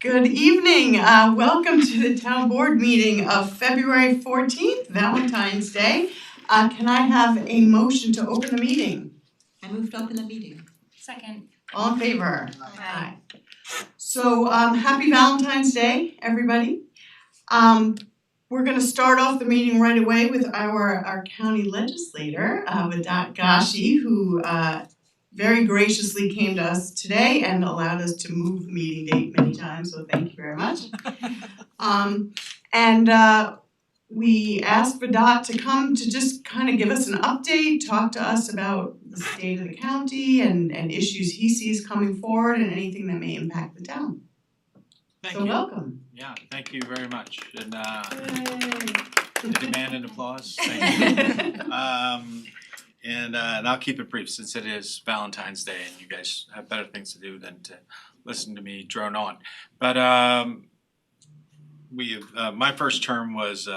Good evening. Welcome to the town board meeting of February 14th, Valentine's Day. Can I have a motion to open the meeting? I move to open the meeting. Second. All in favor? Aye. So, happy Valentine's Day, everybody. We're gonna start off the meeting right away with our county legislator, Vedat Gashi, who very graciously came to us today and allowed us to move the meeting date many times, so thank you very much. We asked Vedat to come to just kind of give us an update, talk to us about the state of the county and issues he sees coming forward and anything that may impact the town. Thank So you. welcome. Yeah, thank you very much. And Yay. demand an applause. Thank you. And I'll keep it brief since it is Valentine's Day and you guys have better things to do than to listen to me drone on. But my first term was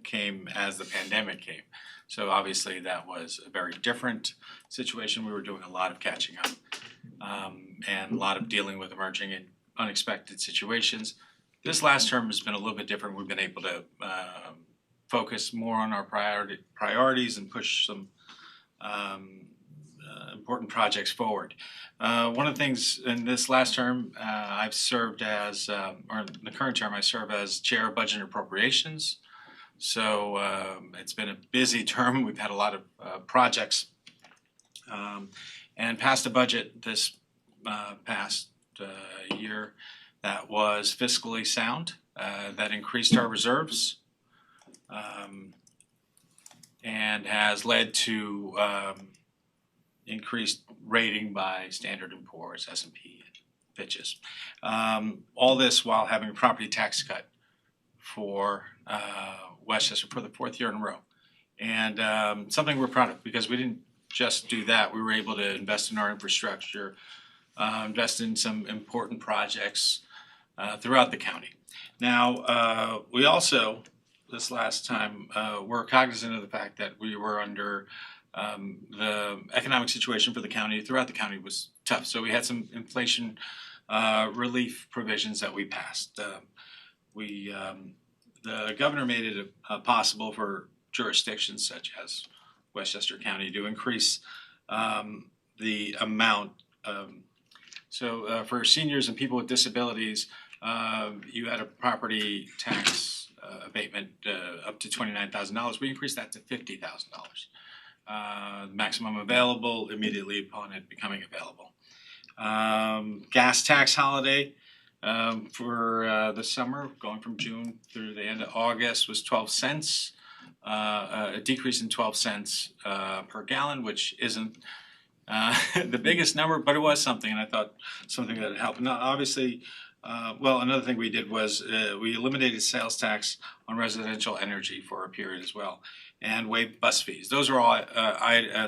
came as the pandemic came. So obviously that was a very different situation. We were doing a lot of catching up and a lot of dealing with emerging and unexpected situations. This last term has been a little bit different. We've been able to focus more on our priorities and push some important projects forward. One of the things in this last term, I've served as, or in the current term, I serve as Chair of Budget and Appropriations. So it's been a busy term. We've had a lot of projects and passed a budget this past year that was fiscally sound, that increased our reserves, and has led to increased rating by Standard & Poor's, S&P, and Fitch's. All this while having a property tax cut for Westchester for the fourth year in a row. And something we're proud of because we didn't just do that. We were able to invest in our infrastructure, invest in some important projects throughout the county. Now, we also, this last time, were cognizant of the fact that we were under the economic situation for the county throughout the county was tough. So we had some inflation relief provisions that we passed. The governor made it possible for jurisdictions such as Westchester County to increase the amount. So for seniors and people with disabilities, you had a property tax abatement up to $29,000. We increased that to $50,000. Maximum available immediately upon it becoming available. Gas tax holiday for the summer, going from June through the end of August, was 12 cents. A decrease in 12 cents per gallon, which isn't the biggest number, but it was something, and I thought something that helped. Now, obviously, another thing we did was we eliminated sales tax on residential energy for a period as well, and waived bus fees. Those are all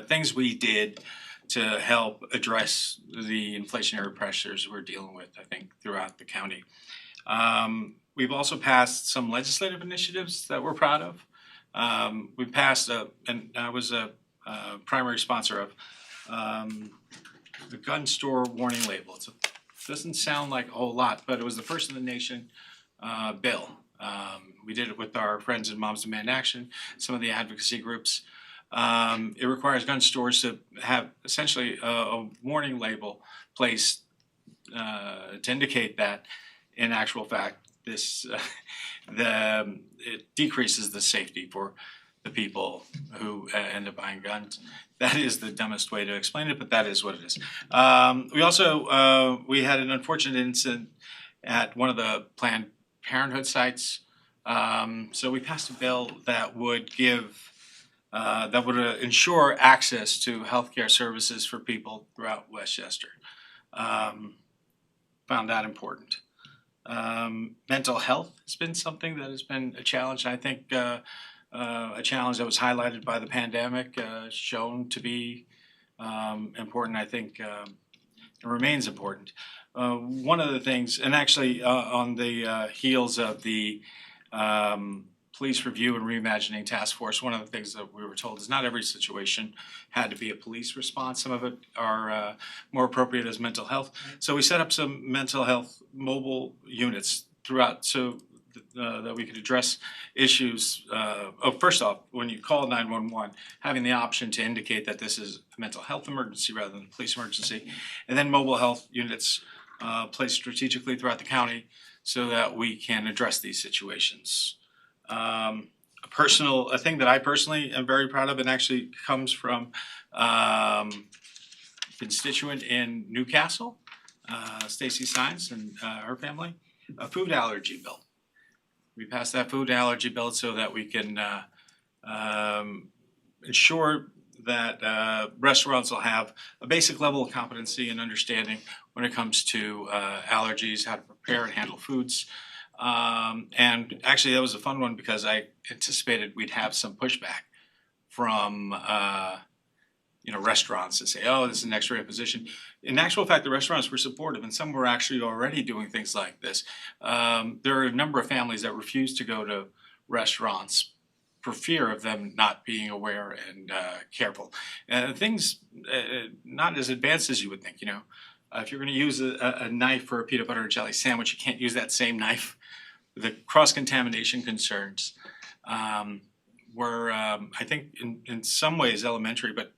things we did to help address the inflationary pressures we're dealing with, I think, throughout the county. We've also passed some legislative initiatives that we're proud of. We passed, and I was a primary sponsor of the gun store warning label. It doesn't sound like a whole lot, but it was the first in the nation bill. We did it with our friends in Moms Demand Action, some of the advocacy groups. It requires gun stores to have essentially a warning label placed to indicate that, in actual fact, it decreases the safety for the people who end up buying guns. That is the dumbest way to explain it, but that is what it is. We also we had an unfortunate incident at one of the Planned Parenthood sites. So we passed a bill that would ensure access to healthcare services for people throughout Westchester. Found that important. Mental health has been something that has been a challenge. I think a challenge that was highlighted by the pandemic, shown to be important. I think it remains important. One of the things, and actually on the heels of the police review and reimagining task force, one of the things that we were told is not every situation had to be a police response. Some of it are more appropriate as mental health. So we set up some mental health mobile units throughout so that we could address issues. First off, when you call 911, having the option to indicate that this is a mental health emergency rather than a police emergency, and then mobile health units placed strategically throughout the county so that we can address these situations. A thing that I personally am very proud of, and actually comes from constituent in Newcastle, Stacy Sines and her family, a food allergy bill. We passed that food allergy bill so that we can ensure that restaurants will have a basic level of competency and understanding when it comes to allergies, how to prepare and handle foods. And actually that was a fun one because I anticipated we'd have some pushback from restaurants to say, oh, this is an X-ray position. In actual fact, the restaurants were supportive and some were actually already doing things like this. There are a number of families that refuse to go to restaurants for fear of them not being aware and careful. Things not as advanced as you would think, if you're gonna use a knife for a peanut butter and jelly sandwich, you can't use that same knife. The cross-contamination concerns were, I think, in some ways elementary, but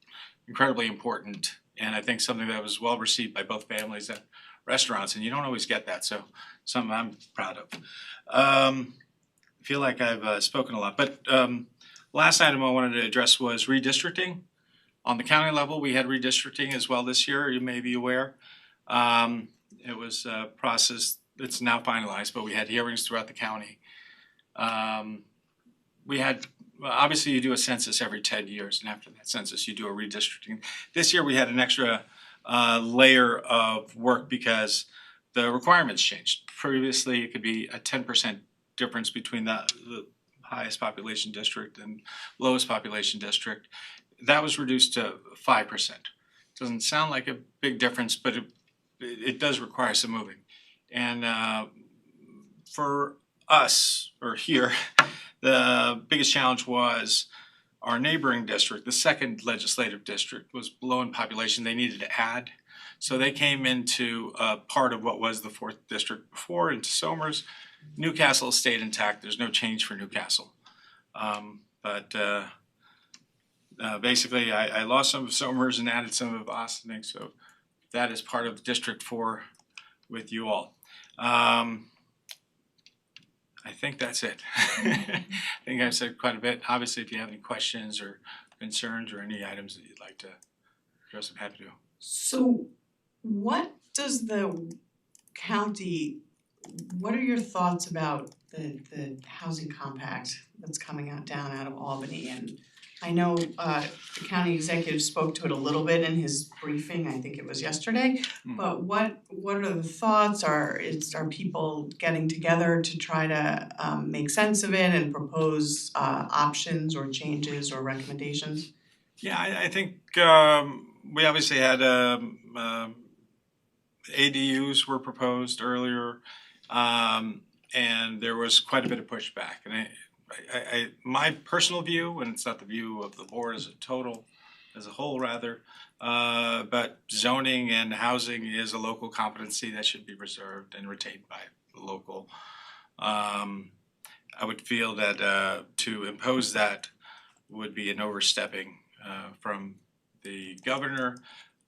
incredibly important, and I think something that was well received by both families and restaurants, and you don't always get that, so something I'm proud of. I feel like I've spoken a lot, but last item I wanted to address was redistricting. On the county level, we had redistricting as well this year, you may be aware. It was a process that's now finalized, but we had hearings throughout the county. We had, obviously you do a census every 10 years, and after that census you do a redistricting. This year we had an extra layer of work because the requirements changed. Previously it could be a 10% difference between the highest population district and lowest population district. That was reduced to 5%. Doesn't sound like a big difference, but it does require some moving. And for us, or here, the biggest challenge was our neighboring district, the second legislative district, was low in population. They needed to add. So they came into part of what was the fourth district before, into Somers. Newcastle stayed intact. There's no change for Newcastle. Basically, I lost some of Somers and added some of Ossining. So that is part of District 4 with you all. I think that's it. I think I've said quite a bit. Obviously, if you have any questions or concerns or any items that you'd like to address, I'm happy to. So what does the county, what are your thoughts about the housing compact that's coming out of Albany? And I know the county executive spoke to it a little bit in his briefing, I think it was yesterday, but what are the thoughts? Are people getting together to try to make sense of it and propose options or changes or recommendations? Yeah, I think we obviously had ADUs were proposed earlier, and there was quite a bit of pushback. And I my personal view, and it's not the view of the board as a whole rather, but zoning and housing is a local competency that should be reserved and retained by the local. I would feel that to impose that would be an overstepping from the governor.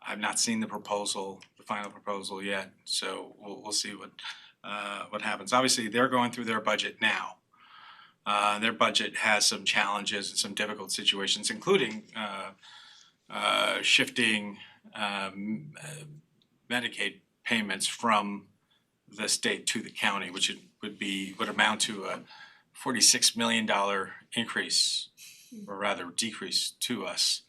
I've not seen the final proposal yet, so we'll see what happens. Obviously, they're going through their budget now. Their budget has some challenges and some difficult situations, including shifting Medicaid payments from the state to the county, which would amount to a $46 million increase, or rather decrease to us.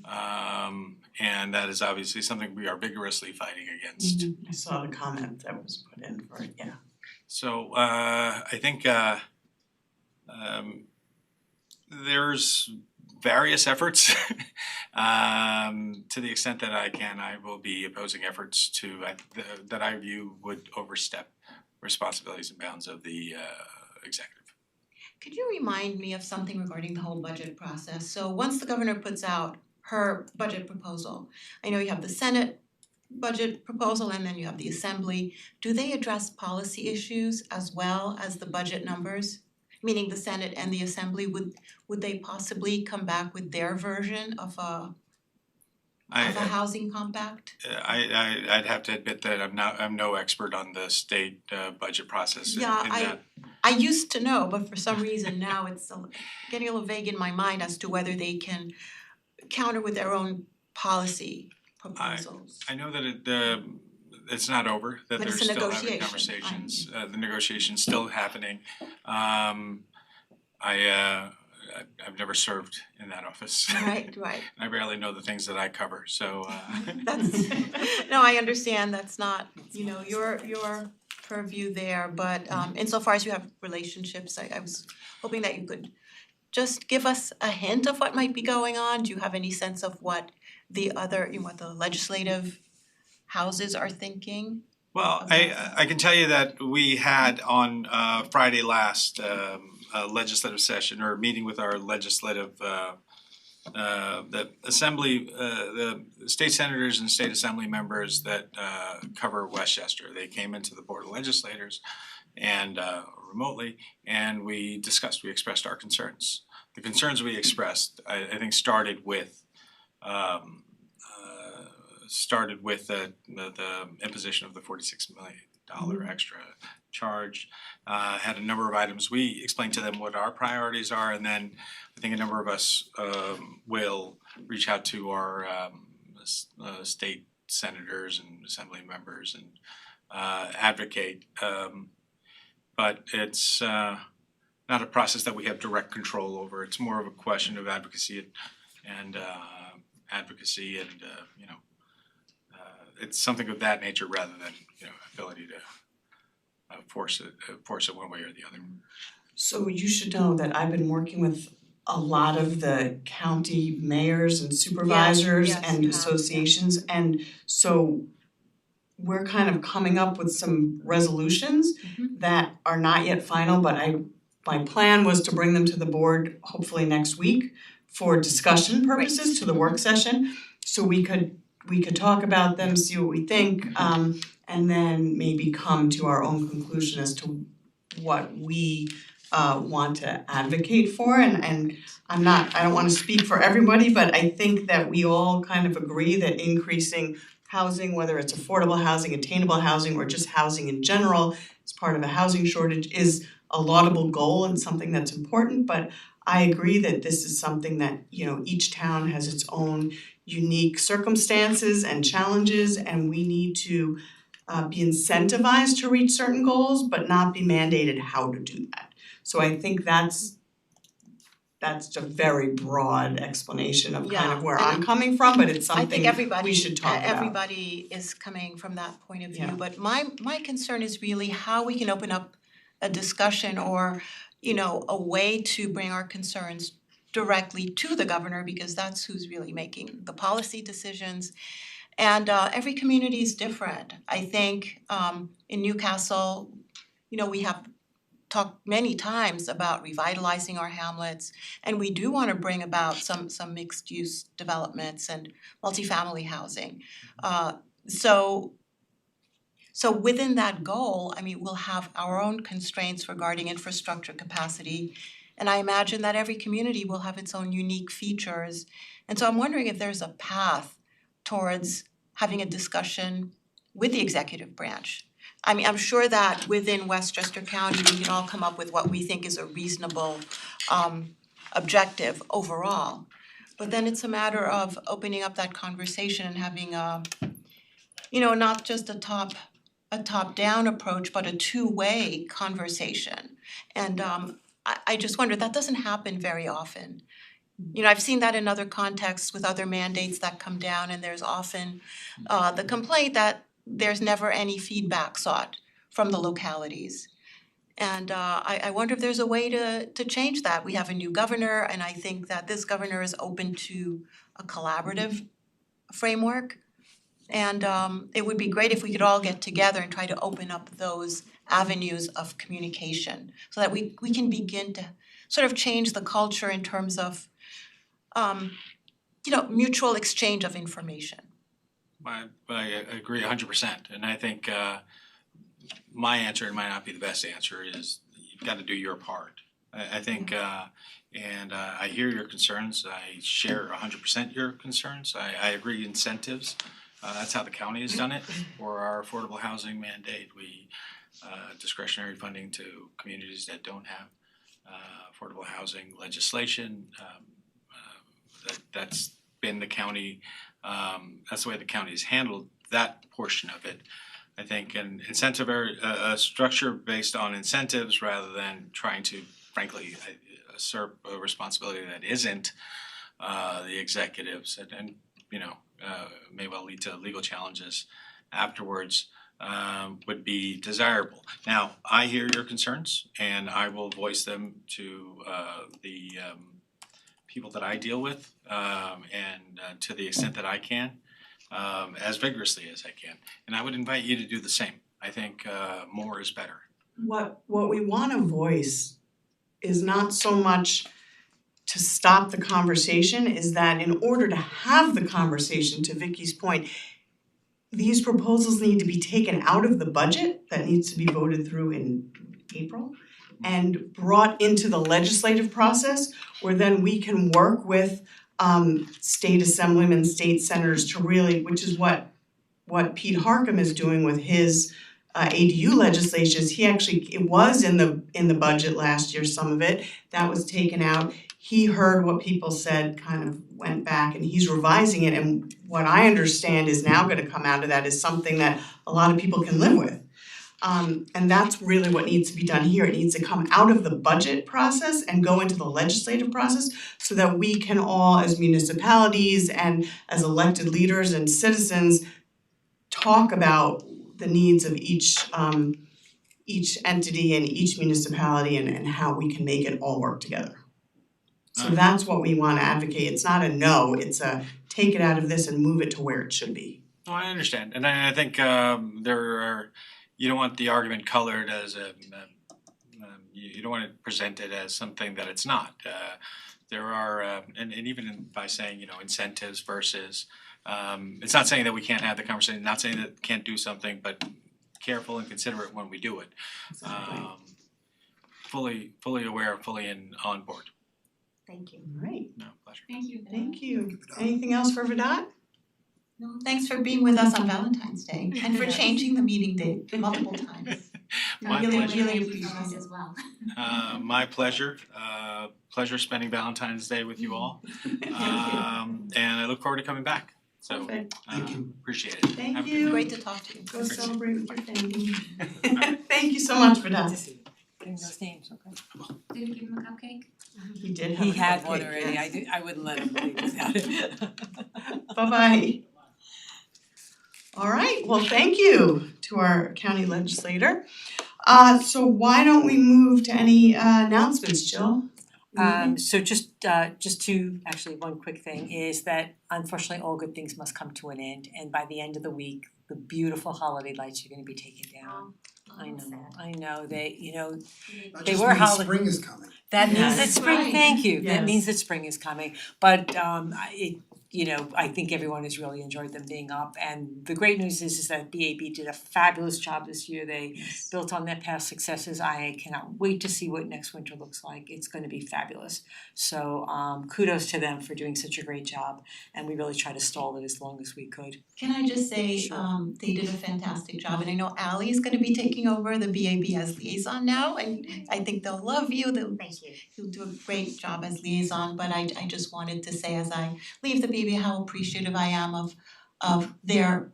And that is obviously something we are vigorously fighting against. I saw the comment that was put in for it, yeah. So I think there's various efforts. To the extent that I can, I will be opposing efforts that I view would overstep responsibilities and bounds of the executive. Could you remind me of something regarding the whole budget process? So once the governor puts out her budget proposal, I know you have the Senate budget proposal and then you have the Assembly. Do they address policy issues as well as the budget numbers? Meaning the Senate and the Assembly, would they possibly come back with their version of a housing compact? I'd have to admit that I'm no expert on the state budget process in Yeah, that. I used to know, but for some reason now it's getting a little vague in my mind as to whether they can counter with their own policy proposals. I know that it's not over, that But they're it's a still having negotiation. conversations, the negotiation's still happening. I've never served in that office. Right. I barely know the things that I cover, so That's, no, I understand that's not, your purview there, but insofar as you have relationships, I was hoping that you could just give us a hint of what might be going on. Do you have any sense of what the other, what the legislative houses are thinking? Well, I can tell you that we had on Friday last a legislative session or a meeting with our legislative the assembly, the state senators and state assembly members that cover Westchester. They came into the Board of Legislators and remotely, and we expressed our concerns. The concerns we expressed, I think, started with the imposition of the $46 million extra charge. Had a number of items. We explained to them what our priorities are, and then I think a number of us will reach out to our state senators and assembly members and advocate. But it's not a process that we have direct control over. It's more of a question of advocacy and it's something of that nature rather than ability to force it one way or the other. So you should know that I've been working with a lot of the county mayors and supervisors Yes, and you have, associations, and so we're kind of coming up with some resolutions that are not yet final, but my plan was to bring them to the board hopefully next week for discussion purposes to the work session, so we could talk about them, see what we think, and then maybe come to our own conclusion as to what we want to advocate for. And I don't wanna speak for everybody, but I think that we all kind of agree that increasing housing, whether it's affordable housing, attainable housing, or just housing in general, as part of a housing shortage, is a laudable goal and something that's important. But I agree that this is something that, each town has its own unique circumstances and challenges, and we need to be incentivized to reach certain goals, but not be mandated how to do that. So I think that's a very broad explanation of kind of where I'm coming from, but it's something we should talk about. Everybody is coming from that point of view, Yeah. but my concern is really how we can open up a discussion or, a way to bring our concerns directly to the governor, because that's who's really making the policy decisions. And every community is different. I think in Newcastle, we have talked many times about revitalizing our hamlets, and we do want to bring about some mixed use developments and multifamily housing. So within that goal, we'll have our own constraints regarding infrastructure capacity, and I imagine that every community will have its own unique features. And so I'm wondering if there's a path towards having a discussion with the executive branch. I'm sure that within Westchester County, we can all come up with what we think is a reasonable objective overall. But then it's a matter of opening up that conversation and having not just a top-down approach, but a two-way conversation. And I just wonder, that doesn't happen very often. I've seen that in other contexts with other mandates that come down, and there's often the complaint that there's never any feedback sought from the localities. And I wonder if there's a way to change that. We have a new governor, and I think that this governor is open to a collaborative framework. And it would be great if we could all get together and try to open up those avenues of communication so that we can begin to sort of change the culture in terms of mutual exchange of information. I agree 100%, and I think my answer, it might not be the best answer, is you've got to do your part. I think, and I hear your concerns. I share 100% your concerns. I agree incentives. That's how the county has done it for our affordable housing mandate. We discretionary funding to communities that don't have affordable housing legislation. That's been the county. That's the way the county has handled that portion of it. I think an incentive a structure based on incentives rather than trying to, frankly, usurp a responsibility that isn't the executives and may well lead to legal challenges afterwards would be desirable. Now, I hear your concerns and I will voice them to the people that I deal with and to the extent that I can, as vigorously as I can. And I would invite you to do the same. I think more is better. What we wanna voice is not so much to stop the conversation, is that in order to have the conversation, to Vicky's point, these proposals need to be taken out of the budget that needs to be voted through in April and brought into the legislative process, where then we can work with state assemblymen, state senators to really, which is what Pete Harcum is doing with his ADU legislations. He actually, it was in the budget last year, some of it, that was taken out. He heard what people said, kind of went back, and he's revising it, and what I understand is now gonna come out of that is something that a lot of people can live with. And that's really what needs to be done here. It needs to come out of the budget process and go into the legislative process so that we can all, as municipalities and as elected leaders and citizens, talk about the needs of each entity and each municipality and how we can make it all work together. So that's what we wanna advocate. It's not a no, it's a take it out of this and move it to where it should be. Oh, I understand, and I think you don't want the argument colored as you don't want to present it as something that it's not. There are and even by saying incentives versus it's not saying that we can't have the conversation, not saying that we can't do something, but careful and considerate when we do it. Exactly. Fully aware, fully on board. Thank you. All right, No, pleasure. Thank you. thank you. Anything else for Vedat? No, thanks for being with us on Valentine's Day and for changing the meeting date multiple times. My Really, pleasure. really appreciate it. as well. My pleasure. Pleasure spending Valentine's Day with you all. And I look forward to coming back. So Perfect. appreciate it. Thank Have a good you. night. Great to talk to you. Go celebrate with your family. Thank you so much, Vedat. Getting those names, okay. Did you give him a cupcake? He did have He a had one cupcake, already, yes. I wouldn't let him leave without it. Bye-bye. All right, well, thank you to our county legislator. So why don't we move to any announcements, Jill? So just to, actually one quick thing is that unfortunately all good things must come to an end, and by the end of the week, the beautiful holiday lights are gonna be taken down. I know, they That They just were means holiday- spring is coming. that means Yes. that spring, Right. thank you, that Yes. means that spring is coming, but I think everyone has really enjoyed them being up, and the great news is that BAB did a fabulous job this year. They built on their past successes. I cannot wait to see what next winter looks like. It's gonna be fabulous. So kudos to them for doing such a great job, and we really tried to stall it as long as we could. Can I just say, Sure. they did a fantastic job, and I know Ally is gonna be taking over the BAB as liaison now, and I think they'll love you, Thank you. you'll do a great job as liaison, but I just wanted to say as I leave the BAB how appreciative I am of their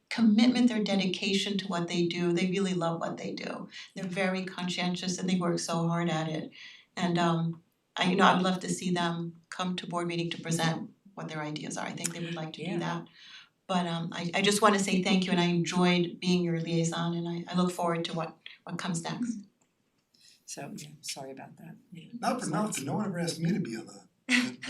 commitment, their dedication to what they do. They really love what they do. They're very conscientious and they work so hard at it. And I'd love to see them come to board meeting to present what their ideas are. I think they would like to Yeah. do that. But I just wanna say thank you, and I enjoyed being your liaison, and I look forward to what comes next. So yeah, sorry about that. Yeah. Not for nothing, no one ever asked me to be on the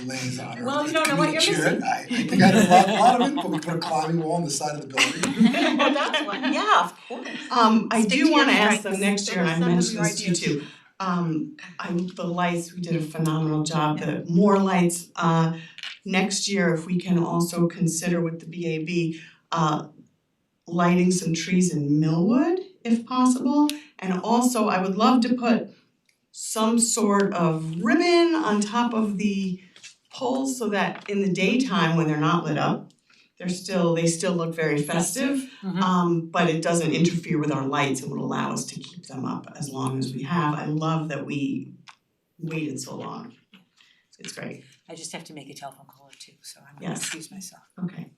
liaison or Well, you the don't know what you're committee chair. missing. I think I had a lot of input. We put a climbing wall on the side of the building. Well, that's one, yeah, of course. I Stick do to your wanna ask strengths. them next year, and I Those are some of mentioned your this to you ideas. too. The lights, we did a phenomenal job, the more lights, next year, if we can also consider with the BAB, lighting some trees in Millwood, if possible, and also I would love to put some sort of ribbon on top of the poles so that in the daytime when they're not lit up, they still look very festive. But it doesn't interfere with our lights and would allow us to keep them up as long as we have. I love that we waited so long. It's great. I just have to make a telephone caller too, so I'm gonna Yes. excuse myself. Okay.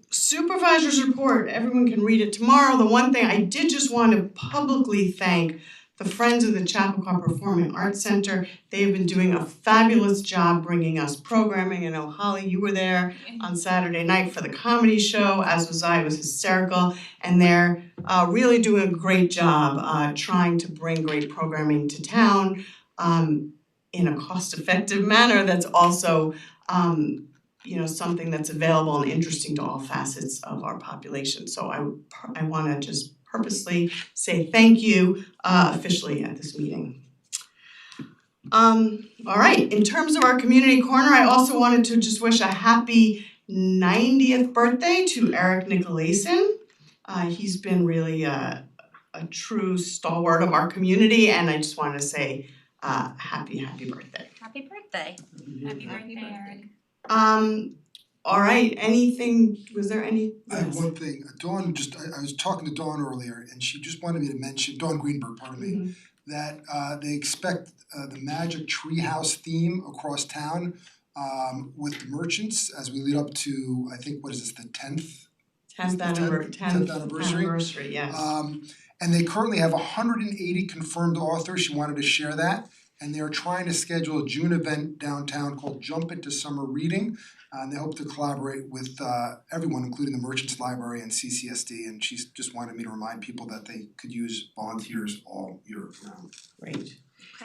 Supervisor's report, everyone can read it tomorrow. The one thing I did just want to publicly thank the Friends of the Chappaqua Performing Arts Center. They've been doing a fabulous job bringing us programming. I know Holly, you were there on Saturday night for the comedy show, as was I. It was hysterical. And they're really doing a great job trying to bring great programming to town in a cost-effective manner that's also something that's available and interesting to all facets of our population. So I want to just purposely say thank you officially at this meeting. All right, in terms of our community corner, I also wanted to just wish a happy 90th birthday to Eric Nicolason. He's been really a true stalwart of our community, and I just wanted to say happy birthday. Happy birthday. Happy birthday, Eric. All right, was there any? I have one thing, Dawn I was talking to Dawn earlier and she just wanted me to mention, Dawn Greenberg, pardon me, that they expect the Magic Treehouse theme across town with the merchants as we lead up to, I think, what is this, the 10th? 10th anniversary, yes. And they currently have 180 confirmed authors. She wanted to share that. And they are trying to schedule a June event downtown called Jump Into Summer Reading. And they hope to collaborate with everyone, including the Merchants Library and CCSD. And she just wanted me to remind people that they could use volunteers all year round. Great.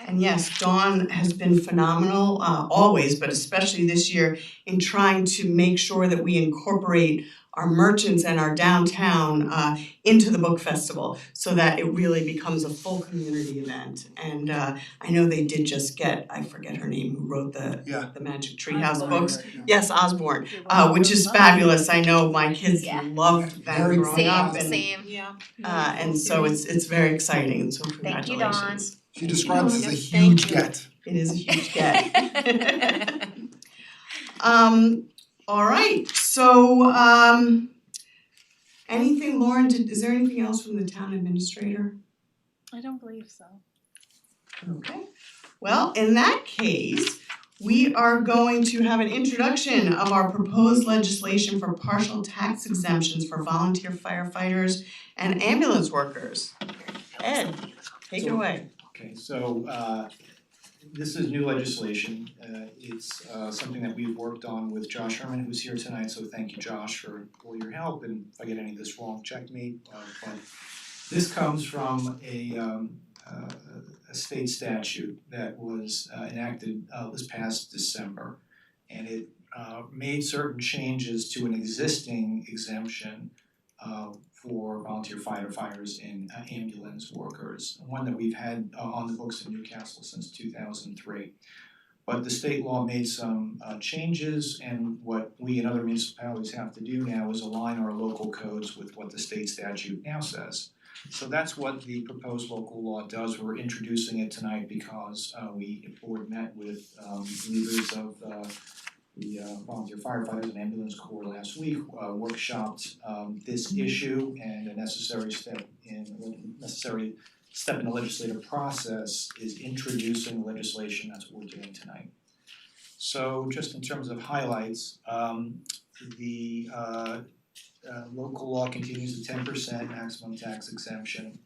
And yes, Dawn has been phenomenal, always, but especially this year, in trying to make sure that we incorporate our merchants and our downtown into the book festival so that it really becomes a full community event. And I know they did just get, I forget her name, who wrote the Magic Treehouse books. Right, Yes, Osborne, which is fabulous. I know my kids loved that Very growing up. And, Same. and so it's very exciting, and so Thank you, congratulations. She describes it as a Thank huge you. get. It is a huge get. All right, so Lauren, is there anything else from the town administrator? I don't believe so. Okay, well, in that case, we are going to have an introduction of our proposed legislation for partial tax exemptions for volunteer firefighters and ambulance workers. Ed, take it away. Okay, so this is new legislation. It's something that we've worked on with Josh Herman, who's here tonight, so thank you, Josh, for all your help, and if I get any of this wrong, check me. But this comes from a state statute that was enacted this past December, and it made certain changes to an existing exemption for volunteer firefighters and ambulance workers, one that we've had on the books in Newcastle since 2003. But the state law made some changes, and what we and other municipalities have to do now is align our local codes with what the state statute now says. So that's what the proposed local law does. We're introducing it tonight because the board met with leaders of the volunteer firefighters and ambulance corps last week, workshopped this issue, and a necessary step in the legislative process is introducing legislation. That's what we're doing tonight. So just in terms of highlights, the local law continues the 10% maximum tax exemption.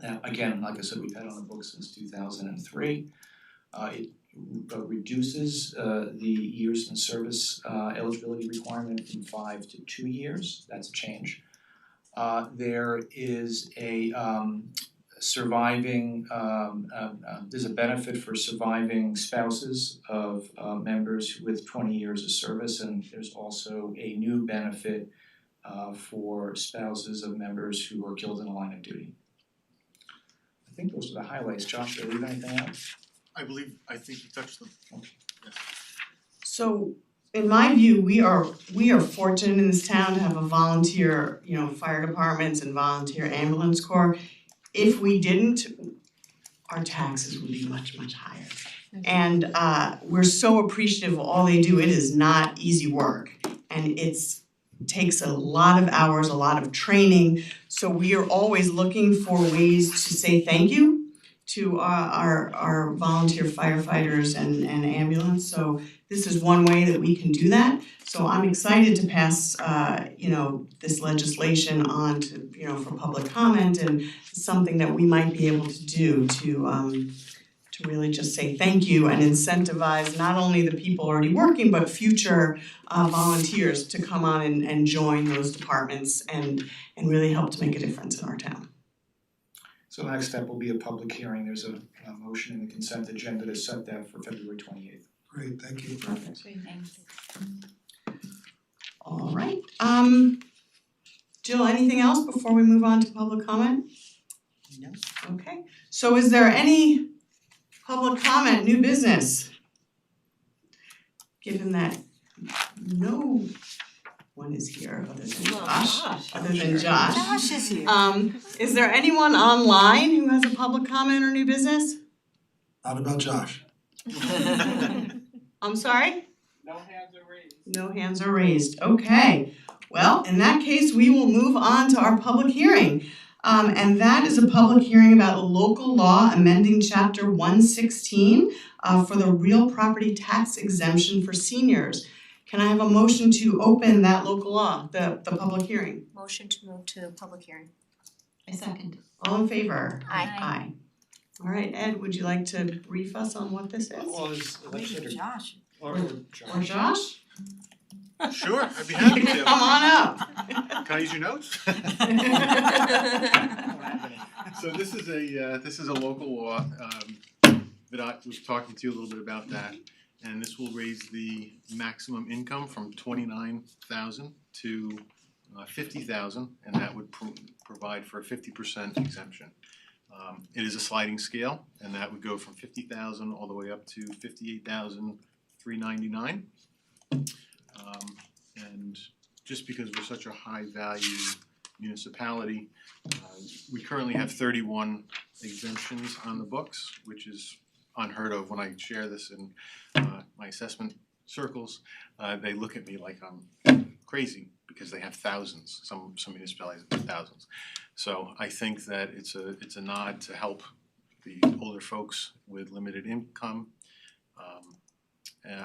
Now, again, like I said, we've had on the books since 2003. It reduces the years in service eligibility requirement from 5 to 2 years. That's a change. There is a there's a benefit for surviving spouses of members with 20 years of service, and there's also a new benefit for spouses of members who are killed in the line of duty. I think those are the highlights. Josh, did I leave anything out? I think you touched them. So in my view, we are fortunate in this town to have a volunteer, fire departments and volunteer ambulance corps. If we didn't, our taxes would be much, much higher. And we're so appreciative of all they do. It is not easy work, and takes a lot of hours, a lot of training. So we are always looking for ways to say thank you to our volunteer firefighters and ambulance. So this is one way that we can do that. So I'm excited to pass this legislation on to for public comment, and something that we might be able to do to really just say thank you and incentivize not only the people already working, but future volunteers to come on and join those departments and really help to make a difference in our town. So the next step will be a public hearing. There's a motion in the consent agenda to set that for February 28th. Great, thank you. Perfect. Thanks. All right. Jill, anything else before we move on to public comment? No. Okay. So is there any public comment, new business? Given that no one is here other than Josh. Josh is here. Is there anyone online who has a public comment or new business? Not about Josh. I'm sorry? No hands are raised. No hands are raised. Okay. Well, in that case, we will move on to our public hearing. And that is a public hearing about a local law amending chapter 116 for the real property tax exemption for seniors. Can I have a motion to open that local law, the public hearing? Motion to move to public hearing. I second. All in favor? Aye. Aye. All right, Ed, would you like to brief us on what this is? Well, is Legislator Josh. or Or Josh? Sure, I'd be happy to. Come on up. Can I use your notes? So this is a local law. Vedat was talking to you a little bit about that, and this will raise the maximum income from $29,000 to $50,000, and that would provide for a 50% exemption. It is a sliding scale, and that would go from $50,000 all the way up to $58,399. And just because we're such a high value municipality, we currently have 31 exemptions on the books, which is unheard of. When I share this in my assessment circles, they look at me like I'm crazy because they have thousands. Some municipalities have thousands. So I think that it's a nod to help the older folks with limited income.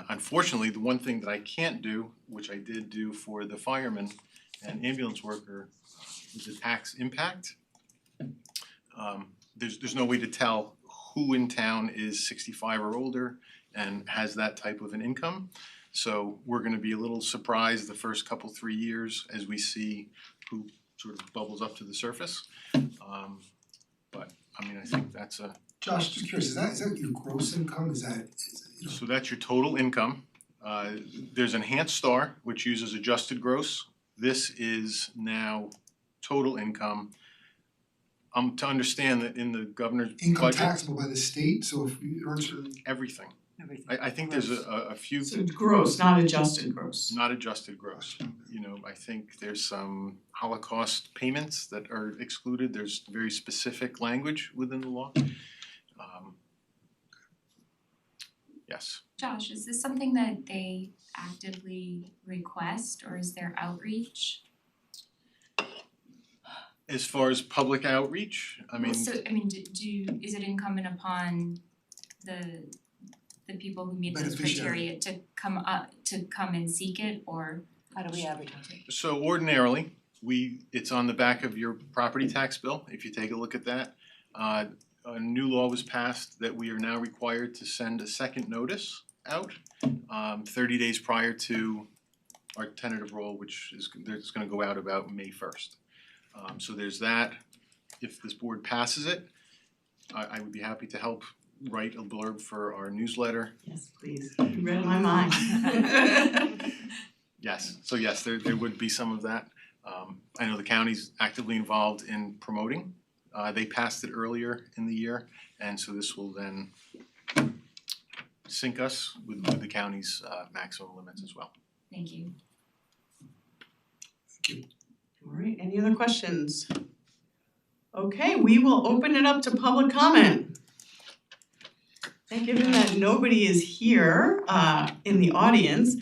Unfortunately, the one thing that I can't do, which I did do for the fireman and ambulance worker, is the tax impact. There's no way to tell who in town is 65 or older and has that type of an income. So we're gonna be a little surprised the first 3 years as we see who sort of bubbles up to the surface. But I mean, I think that's a. Josh, just curious, is that your gross income? So that's your total income. There's Enhanced Star, which uses adjusted gross. This is now total income. To understand that in the governor's income budget, taxable by the state, so if you earn certain. everything. Everything. I think there's a few, So gross, not adjusted gross. not adjusted gross. You know, I think there's some Holocaust payments that are excluded. There's very specific language within the law. Yes. Josh, is this something that they actively request or is there outreach? As far as public outreach, I mean, So is it incumbent upon the people who meet those Beneficiary. criteria to come and seek it, or? How do we advertise it? so ordinarily, it's on the back of your property tax bill, if you take a look at that. A new law was passed that we are now required to send a second notice out 30 days prior to our tentative roll, which is gonna go out about May 1st. So there's that. If this board passes it, I would be happy to help write a blurb for our newsletter. Yes, please. You read my mind. Yes, so yes, there would be some of that. I know the county's actively involved in promoting They passed it earlier in the year, and so this will then sync us with the county's maximum limits as well. Thank you. Alright, any other questions? Okay, we will open it up to public comment. And given that nobody is here in the audience,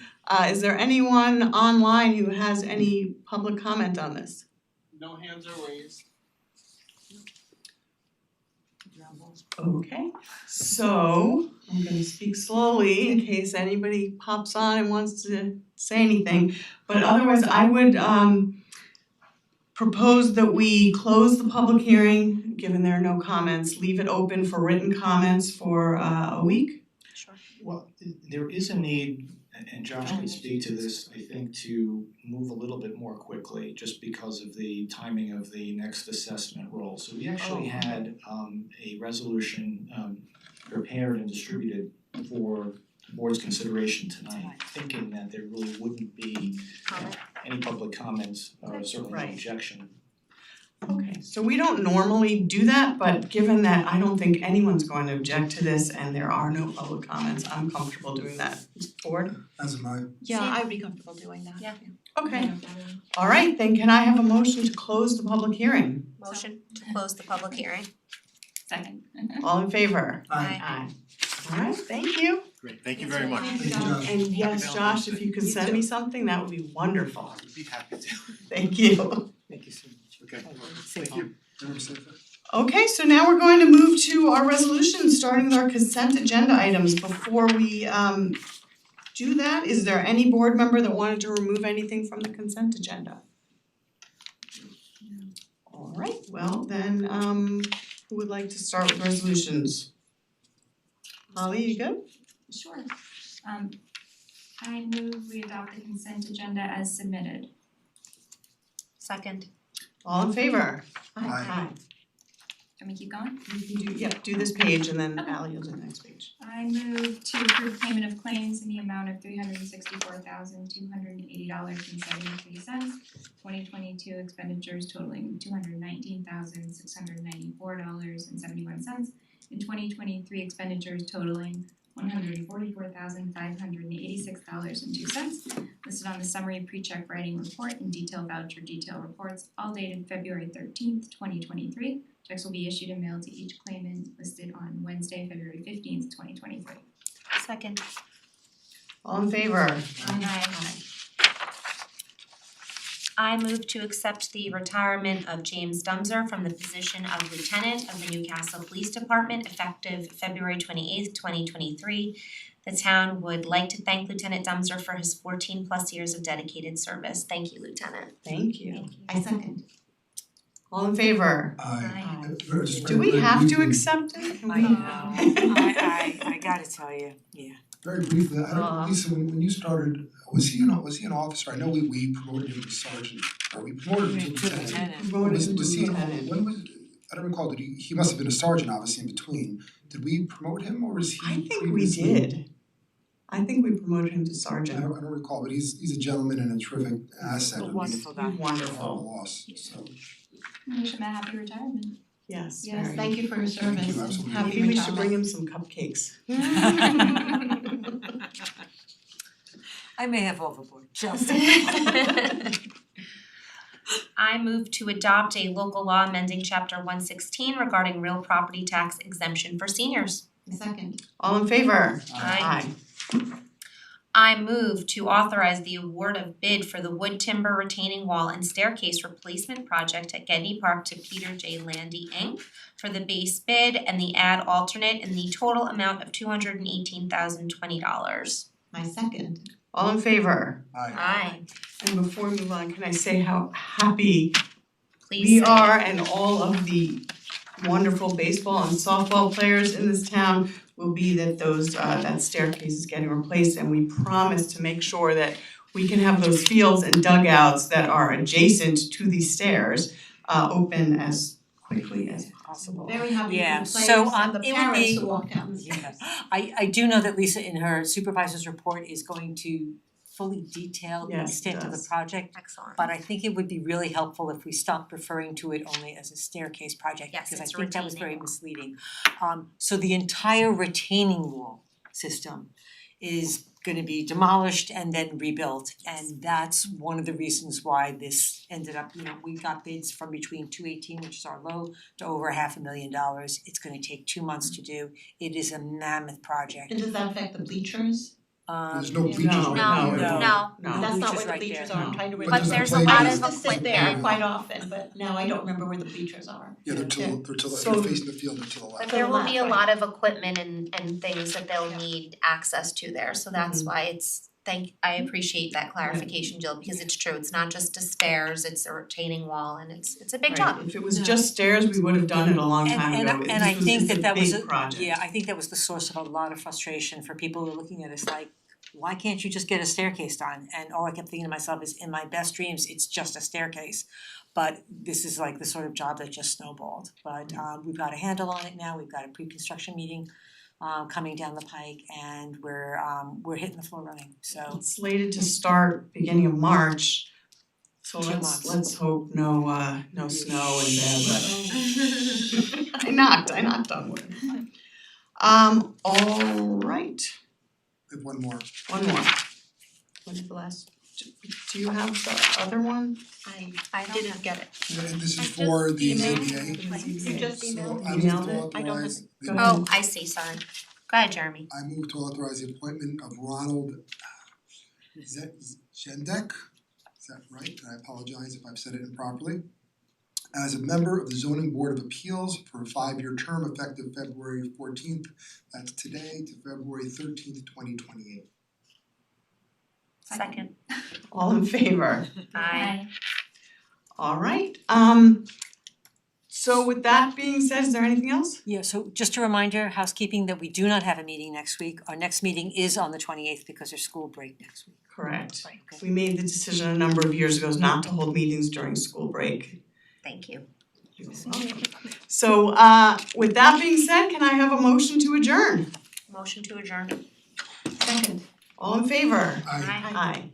is there anyone online who has any public comment on this? No hands are raised. Okay, so I'm gonna speak slowly in case anybody pops on and wants to say anything. But otherwise, I would propose that we close the public hearing, given there are no comments, leave it open for written comments for a week. Sure. Well, there is a need, and Josh can speak to this, I think, to move a little bit more quickly, just because of the timing of the next assessment roll. So we actually had a resolution prepared and distributed for the board's consideration tonight, thinking that there really wouldn't be any public comments or certainly no Right. objection. Okay, so we don't normally do that, but given that I don't think anyone's going to object to this and there are no public comments, I'm comfortable doing that. Board? As am I. Yeah, I would be comfortable doing that. Yeah. Okay, alright, then can I have a motion to close the public hearing? Motion to close the public hearing. Second. All in favor? Aye. Aye. Alright, thank you. Great, thank you very much. Thank you, Josh. And yes, Josh, if you could send me something, that would be wonderful. I'd be happy to. Thank you. Thank you so much. Okay, Safe thank you. Remember to say that. Okay, so now we're going to move to our resolutions, starting with our consent agenda items. Before we do that, is there any board member that wanted to remove anything from the consent agenda? Alright, well then, who would like to start with resolutions? Holly, you good? Sure. I move we adopt the consent agenda as submitted. Second. All in favor? Aye. Can we keep going? You can do this page and then Ally will do the next page. I move to approve payment of claims in the amount of $364,280.73. 2022 expenditures totaling $219,694.71. And 2023 expenditures totaling $144,586.02. Listed on the summary pre-check writing report and detailed voucher detail reports, all dated February 13th, 2023. Checks will be issued and mailed to each claimant listed on Wednesday, February 15th, 2023. Second. All in favor? Aye. I move to accept the retirement of James Dumser from the position of Lieutenant of the Newcastle Police Department effective February 28th, 2023. The town would like to thank Lieutenant Dumser for his 14 plus years of dedicated service. Thank you, Lieutenant. Thank you. I second. All in favor? Aye. Do we have to accept it? Can I we- know, I gotta tell you, yeah. Very briefly, I don't, Lisa, when you started, was he an officer? I know we promoted him to sergeant, or we promoted him to lieutenant. Promoted Was him to was he, lieutenant. when was, I don't recall, he must have been a sergeant obviously in between. Did we promote him or was he I think we previously- did. I think we promoted him to I sergeant. don't recall, but he's a gentleman and a terrific asset. A wonderful guy. Wonderful. Loss, so. Wish him a happy retirement. Yes, Yes, very. thank you for your Thank service. you, absolutely. Happy Maybe we should retirement. bring him some cupcakes. I may have overboard, just. I move to adopt a local law amending chapter 116 regarding real property tax exemption for seniors. Second. All in favor? Aye. I move to authorize the award of bid for the wood timber retaining wall and staircase replacement project at Getney Park to Peter J. Landy Inc. for the base bid and the add alternate in the total amount of $218,020. My second. All in favor? Aye. And before we move on, can I say how happy Please we say. are and all of the wonderful baseball and softball players in this town will be that that staircase is getting replaced, and we promise to make sure that we can have those fields and dugouts that are adjacent to these stairs open as quickly as possible. Very happy Yeah, for the so, players and the it would parents be- to walk out. Yeah, I do know that Lisa in her supervisor's report is going to fully detail the Yes, it extent of the does. project. Excellent. But I think it would be really helpful if we stopped referring to it only as a staircase project, Yes, because I it's a think that was very retaining wall. misleading. So the entire retaining wall system is gonna be demolished and then rebuilt, and that's one of the reasons why this ended up, we got bids from between 218, which is our low, to over $500,000. It's gonna take 2 months to do. It is a mammoth project. And does that affect the bleachers? There's no bleachers right No, now. no. No. No. That's not where bleachers the right bleachers there. are, I'm trying to But remember. But there's a the lot plate of is- I used to sit equipment. there quite often, but now I don't remember where the bleachers are. Yeah, they're to the, if So- you're facing the field, they're to the left. But there will be a Right. lot of equipment and things that they'll Yeah. need access to there, so that's Mhm. why I appreciate that clarification, Jill, because it's true, it's not just the stairs, it's a retaining wall and it's a big Right. job. If it was just stairs, we would have done it a long time ago. And I think that was This was a big project. yeah, I think that was the source of a lot of frustration for people who are looking at us like, why can't you just get a staircase done? And all I kept thinking to myself is, in my best dreams, it's just a staircase. But this is like the sort of job that just snowballed. But we've got a handle on it now, we've got a pre-construction meeting coming down the pike, and we're hitting the floor running, so. It's slated to start beginning of March. So 2 let's months. hope no snow and bad weather. I knocked on wood. All right, We have one more. one more. What is the last? Do you have the other one? I didn't get it. And this I is for just the emailed ZBA. You just So emailed. I move Emailed to it? I don't have authorize it. the Go ahead. Oh, I see, sorry. Go ahead, Jeremy. I move to authorize the appointment of Ronald Zendek, is that right? I apologize if I've said it improperly. As a member of the Zoning Board of Appeals for a 5-year term effective February 14th, that's today, to February 13th, 2028. Second. All in favor? Aye. All right, so with that being said, is there anything else? Yeah, so just a reminder, housekeeping, that we do not have a meeting next week. Our next meeting is on the 28th because there's school break next week. Correct. Right, okay. We made the decision a number of years ago not to hold meetings during school break. Thank you. You're welcome. So with that being said, can I have a motion to adjourn? Motion to adjourn. Second. All in favor? Aye. Aye.